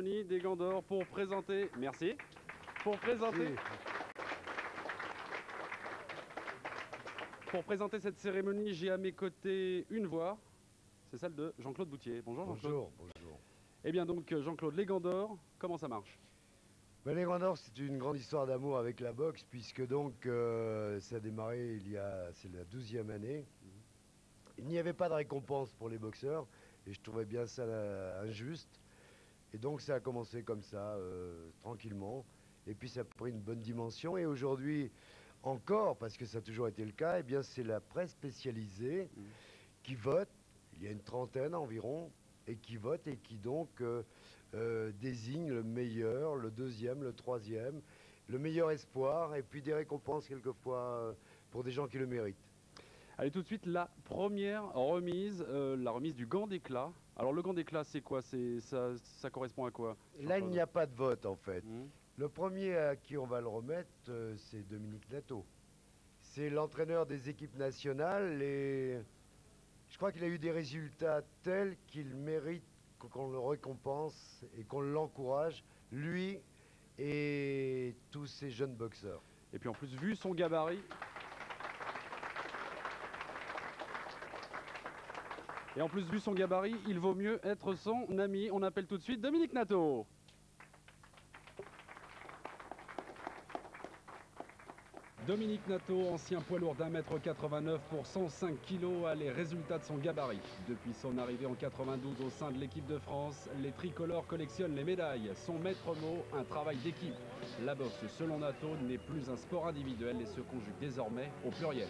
cérémonie des Gants d'Or pour présenter... Merci. Pour présenter cette cérémonie, j'ai à mes côtés une voix. C'est celle de Jean-Claude Boutier. Bonjour Jean-Claude. Bonjour, bonjour. Eh bien donc Jean-Claude, les Gants d'Or, comment ça marche? Les Gants d'Or, c'est une grande histoire d'amour avec la boxe, puisque donc ça a démarré c'est la 12e année. Il n'y avait pas de récompense pour les boxeurs, et je trouvais bien ça injuste. Et donc ça a commencé comme ça, tranquillement. Et puis ça a pris une bonne dimension, et aujourd'hui encore, parce que ça a toujours été le cas, eh bien c'est la presse spécialisée qui vote. Il y a une trentaine environ, et qui vote et qui donc désigne le meilleur, le deuxième, le troisième, le meilleur espoir, et puis des récompenses quelquefois pour des gens qui le méritent. Allez, tout de suite, la première remise, la remise du gant d'éclat. Alors le gant d'éclat, c'est quoi? Ça correspond à quoi? Là, il n'y a pas de vote en fait. Le premier à qui on va le remettre, c'est Dominique Nato. C'est l'entraîneur des équipes nationales, et je crois qu'il a eu des résultats tels qu'il mérite qu'on le récompense et qu'on l'encourage, lui et tous ces jeunes boxeurs. Et puis en plus, vu son gabarit... il vaut mieux être son ami. On appelle tout de suite Dominique Nato. Dominique Nato, ancien poids lourd d'1,89 m pour 105 kg, a les résultats de son gabarit. Depuis son arrivée en 92 au sein de l'équipe de France, les tricolores collectionnent les médailles. Son maître mot, un travail d'équipe. La boxe, selon Nato, n'est plus un sport individuel et se conjugue désormais au pluriel.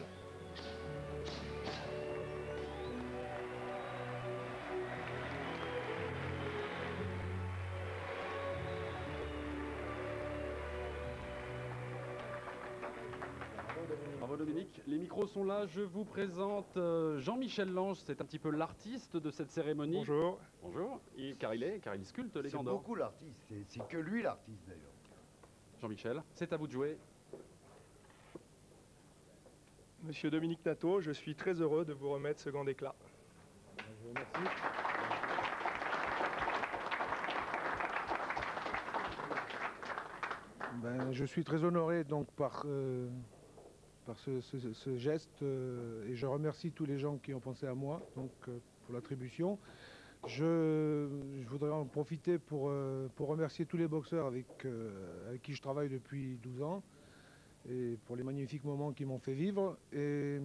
Bravo Dominique, les micros sont là, je vous présente Jean-Michel Lange, c'est un petit peu l'artiste de cette cérémonie. Bonjour. Bonjour, car il sculpte les Gants d'Or. C'est beaucoup l'artiste, c'est que lui l'artiste d'ailleurs. Jean-Michel, c'est à vous de jouer. Monsieur Dominique Nato, je suis très heureux de vous remettre ce gant d'éclat. Je vous remercie. Je suis très honoré donc par ce geste et je remercie tous les gens qui ont pensé à moi donc, pour l'attribution. Je voudrais en profiter pour remercier tous les boxeurs avec qui je travaille depuis 12 ans et pour les magnifiques moments qu'ils m'ont fait vivre. Et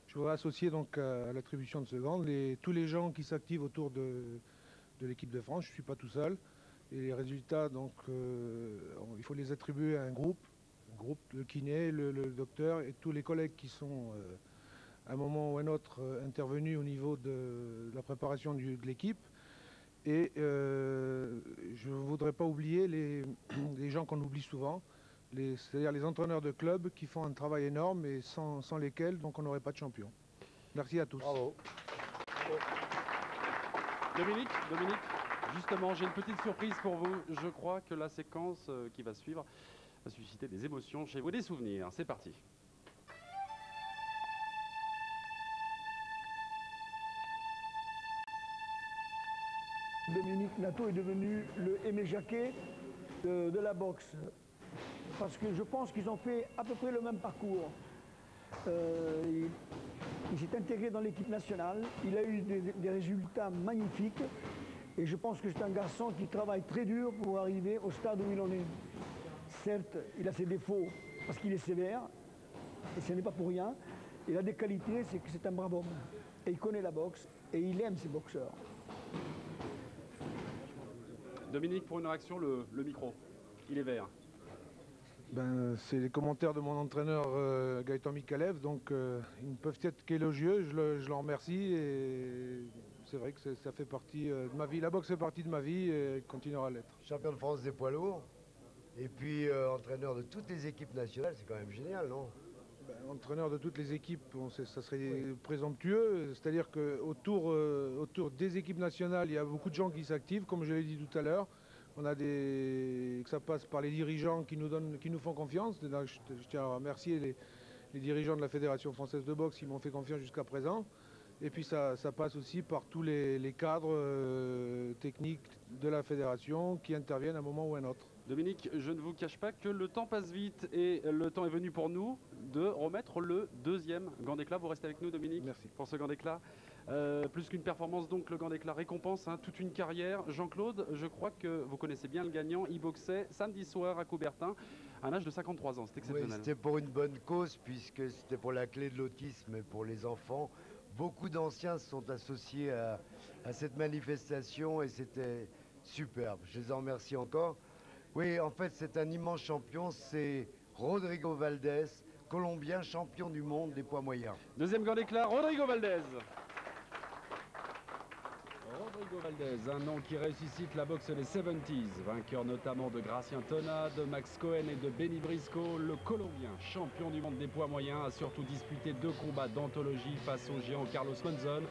je voudrais associer donc à l'attribution de ce gant tous les gens qui s'activent autour de l'équipe de France. Je ne suis pas tout seul. Et les résultats, donc, il faut les attribuer à un groupe, le kiné, le docteur et tous les collègues qui sont, à un moment ou à un autre, intervenus au niveau de la préparation de l'équipe. Et je ne voudrais pas oublier les gens qu'on oublie souvent, c'est-à-dire les entraîneurs de club qui font un travail énorme et sans lesquels donc, on n'aurait pas de champion. Merci à tous. Bravo. Dominique, justement, j'ai une petite surprise pour vous. Je crois que la séquence qui va suivre va susciter des émotions chez vous, des souvenirs. C'est parti. Dominique Nato est devenu le Aimé Jacquet de la boxe. Parce que je pense qu'ils ont fait à peu près le même parcours. Il s'est intégré dans l'équipe nationale, il a eu des résultats magnifiques. Et je pense que c'est un garçon qui travaille très dur pour arriver au stade où il en est. Certes, il a ses défauts parce qu'il est sévère, et ce n'est pas pour rien. Il a des qualités, c'est que c'est un brave homme. Et il connaît la boxe, et il aime ses boxeurs. Dominique, pour une réaction, le micro, il est vert. C'est les commentaires de mon entraîneur Gaëtan Mikalev, donc ils ne peuvent être qu'élogieux, je l'en remercie et c'est vrai que ça fait partie de ma vie, la boxe fait partie de ma vie et continuera à l'être. Champion de France des poids lourds, et puis entraîneur de toutes les équipes nationales, c'est quand même génial, non? Entraîneur de toutes les équipes, ça serait présomptueux, c'est-à-dire qu'autour des équipes nationales, il y a beaucoup de gens qui s'activent, comme je l'ai dit tout à l'heure. On a que ça passe par les dirigeants qui nous font confiance. Je tiens à remercier les dirigeants de la Fédération française de boxe qui m'ont fait confiance jusqu'à présent. Et puis ça passe aussi par tous les cadres techniques, de la fédération qui interviennent à un moment ou à un autre. Dominique, je ne vous cache pas que le temps passe vite et le temps est venu pour nous de remettre le deuxième gant d'éclat. Vous restez avec nous, Dominique. Merci. Pour ce gant d'éclat. Plus qu'une performance, donc le gant d'éclat récompense toute une carrière. Jean-Claude, je crois que vous connaissez bien le gagnant. Il boxait samedi soir à Coubertin à un âge de 53 ans. C'est Oui, exceptionnel. c'était pour une bonne cause puisque c'était pour la clé de l'autisme et pour les enfants. Beaucoup d'anciens se sont associés à cette manifestation et c'était superbe. Je les en remercie encore. Oui, en fait, c'est un immense champion. C'est Rodrigo Valdez, Colombien, champion du monde des poids moyens. Deuxième gant d'éclat, Rodrigo Valdez. Rodrigo Valdez, un nom qui ressuscite la boxe des 70s, vainqueur notamment de Gracien Tona, de Max Cohen et de Benny Briscoe, le Colombien, champion du monde des poids moyens, a surtout disputé 2 combats d'anthologie face au géant Carlos Monzon,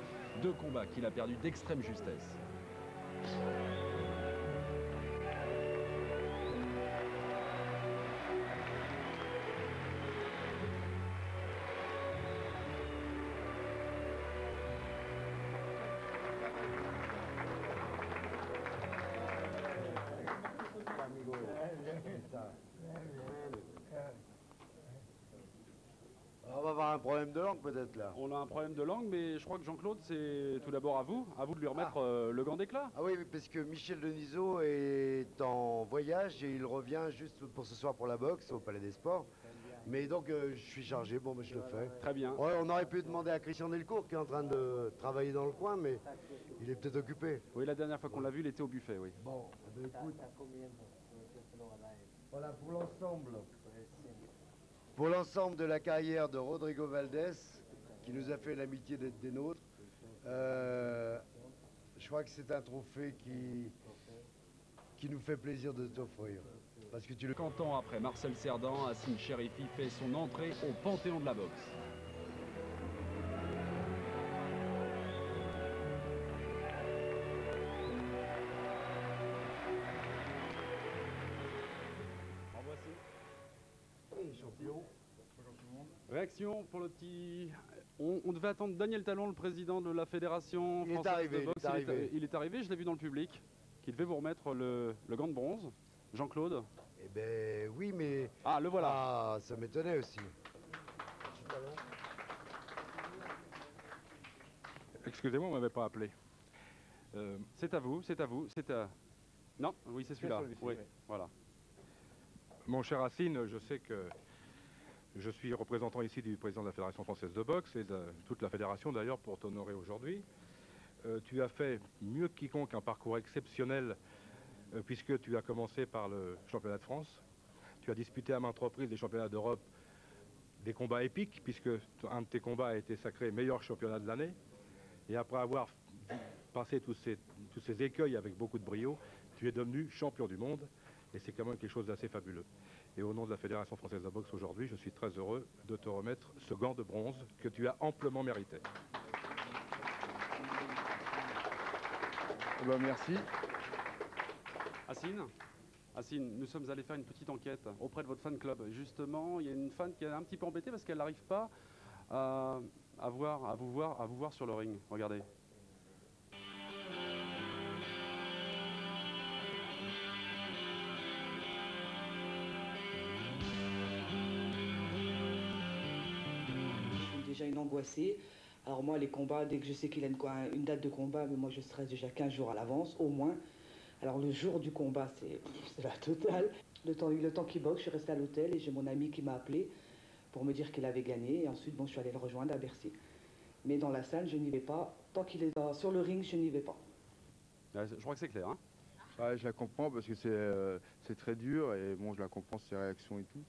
2 combats qu'il a perdus d'extrême justesse. On va avoir un problème de langue peut-être là. On a un problème de langue, mais je crois que Jean-Claude, c'est tout d'abord à vous de lui remettre le gant d'éclat. Ah oui, parce que Michel Denisot est en voyage et il revient juste pour ce soir pour la boxe au Palais des Sports. Mais donc je suis chargé, bon, mais je le fais. Très bien. Ouais, on aurait pu demander à Christian Delcourt qui est en train de travailler dans le coin, mais il est peut-être occupé. Oui, la dernière fois qu'on l'a vu, il était au buffet, oui. Bon, eh ben, écoute, voilà pour l'ensemble. Pour l'ensemble de la carrière de Rodrigo Valdez, qui nous a fait l'amitié d'être des nôtres, je crois que c'est un trophée qui nous fait plaisir de t'offrir. Parce que tu le... 50 ans après Marcel Cerdan, Hassine Chérifi fait son entrée au Panthéon de la boxe. En voici. champion. Réaction pour le petit... On devait attendre Daniel Talon, le président de la Fédération Il est française arrivé, de boxe. Il est arrivé, je l'ai vu dans le public, qui devait vous remettre le gant de bronze. Jean-Claude. Eh ben oui, mais... Ah, le voilà. Ah, ça m'étonnait aussi. Excusez-moi, on m'avait pas appelé. C'est à vous, c'est à vous, c'est à... Non, oui, c'est celui-là. Oui, voilà. Mon cher Hassine, je sais que je suis représentant ici du président de la Fédération française de boxe et de toute la fédération d'ailleurs pour t'honorer aujourd'hui. Tu as fait mieux que quiconque un parcours exceptionnel puisque tu as commencé par le championnat de France. Tu as disputé à maintes reprises des championnats d'Europe, des combats épiques puisque un de tes combats a été sacré meilleur championnat de l'année. Et après avoir passé tous ces écueils avec beaucoup de brio, tu es devenu champion du monde et c'est quand même quelque chose d'assez fabuleux. Et au nom de la Fédération française de boxe aujourd'hui, je suis très heureux de te remettre ce gant de bronze que tu as amplement mérité. Ben, merci. Hassine, nous sommes allés faire une petite enquête auprès de votre fan club. Justement, il y a une fan qui est un petit peu embêtée parce qu'elle n'arrive pas à vous voir sur le ring. Regardez. Je suis déjà une angoissée. Alors moi, les combats, dès que je sais qu'il a une date de combat, mais moi je stresse déjà 15 jours à l'avance, au moins. Alors le jour du combat, c'est la totale. Le temps qu'il boxe, je suis restée à l'hôtel et j'ai mon ami qui m'a appelé pour me dire qu'il avait gagné. Et ensuite, bon, je suis allée le rejoindre à Bercy. Mais dans la salle, je n'y vais pas. Tant qu'il est sur le ring, je n'y vais pas. Je crois que c'est clair. Hein. Ouais, je la comprends parce que c'est très dur et bon, je la comprends ses réactions et tout.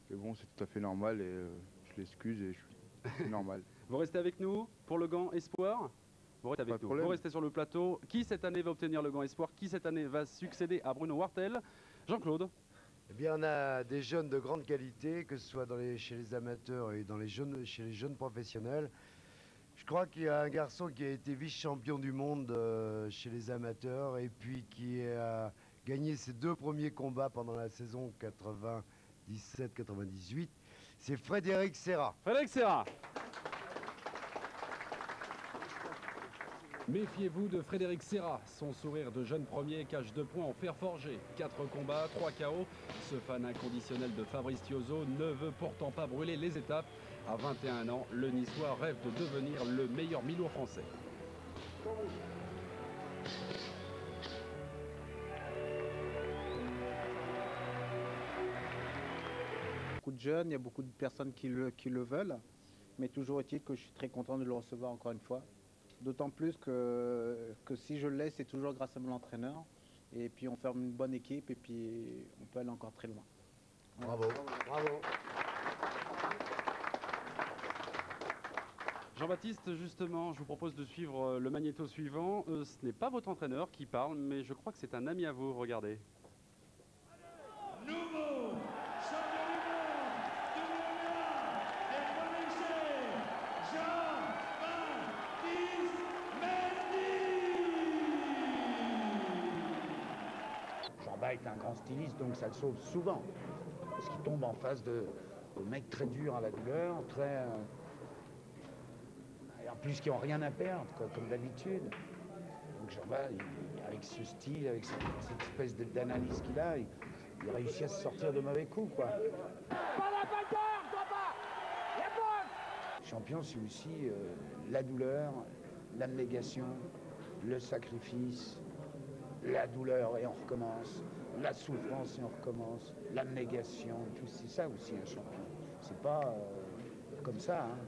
Mais bon, c'est tout à fait normal et je l'excuse et c'est normal. Vous restez avec nous pour le gant Espoir. Vous restez avec nous. Vous restez sur le plateau. Qui cette année va obtenir le gant Espoir? Qui cette année va succéder à Bruno Wartel? Jean-Claude. Eh bien, on a des jeunes de grande qualité, que ce soit chez les amateurs et chez les jeunes professionnels. Je crois qu'il y a un garçon qui a été vice-champion du monde chez les amateurs et puis qui a gagné ses 2 premiers combats pendant la saison 97-98. C'est Frédéric Serra. Frédéric Serra. Méfiez-vous de Frédéric Serra. Son sourire de jeune premier cache 2 points en fer forgé. 4 combats, 3 KO. Ce fan inconditionnel de Fabrice Thiauzot ne veut pourtant pas brûler les étapes. À 21 ans, le Niçois rêve de devenir le meilleur mi-lourd français. Beaucoup de jeunes, il y a beaucoup de personnes qui le veulent, mais toujours est-il que je suis très content de le recevoir encore une fois. D'autant plus que si je l'ai, c'est toujours grâce à mon entraîneur. Et puis on forme une bonne équipe et puis on peut aller encore très loin. Bravo, bravo. Jean-Baptiste, justement, je vous propose de suivre le magnéto suivant. Ce n'est pas votre entraîneur qui parle, mais je crois que c'est un ami à vous. Regardez. Nouveau champion du monde 2001 des premiers Jean-Baptiste Mendy. Jean-Baptiste est un grand styliste, donc ça le sauve souvent. Parce qu'il tombe en face de mecs très durs à la douleur, très... et en plus qui n'ont rien à perdre, quoi, comme d'habitude. Donc Jean-Baptiste, avec ce style, avec cette espèce d'analyse qu'il a, il réussit à se sortir de mauvais coups, quoi. Pas la bagarre, toi pas. La bonne. Champion, c'est aussi la douleur, l'abnégation, le sacrifice, la douleur et on recommence, la souffrance et on recommence, l'abnégation, tout. C'est ça aussi un champion. C'est pas comme ça, hein.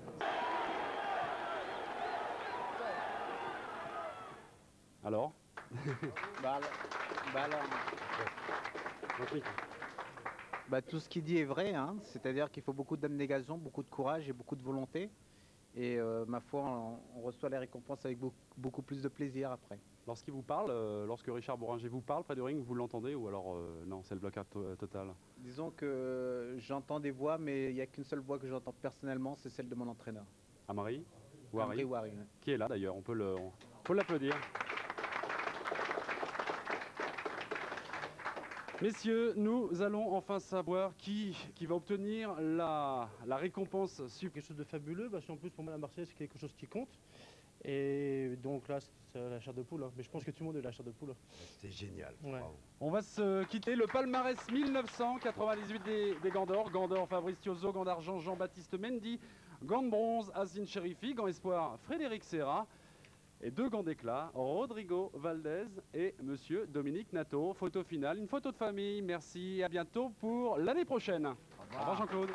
Alors Tout ce qu'il dit est vrai, hein. C'est-à-dire qu'il faut beaucoup d'abnégation, beaucoup de courage et beaucoup de volonté. Et ma foi, on reçoit les récompenses avec beaucoup plus de plaisir après. Lorsqu'il vous parle, lorsque Richard Bohringer vous parle près du ring, vous l'entendez ou alors non, c'est le blocage total? Disons que j'entends des voix, mais il n'y a qu'une seule voix que j'entends personnellement, c'est celle de mon entraîneur. Amaury Wari, Wari, ouais. qui est là d'ailleurs, on peut l'applaudir. Messieurs, nous allons enfin savoir qui va obtenir la récompense suprême. Quelque chose de fabuleux, parce qu'en plus pour moi la Marseillaise c'est quelque chose qui compte. Et donc là c'est la chair de poule, hein. Mais je pense que tout le monde est la chair de poule. C'est génial. Ouais. Bravo. On va se quitter. Le palmarès 1998 des gants d'or. Gants d'or Fabrice Thiauzot, gants d'argent Jean-Baptiste Mendy, gants de bronze Hazine Chérifi, gants espoir Frédéric Serra. Et 2 gants d'éclat, Rodrigo Valdez et Monsieur Dominique Nato. Photo finale, une photo de famille. Merci, à bientôt pour l'année prochaine. Au revoir Jean-Claude.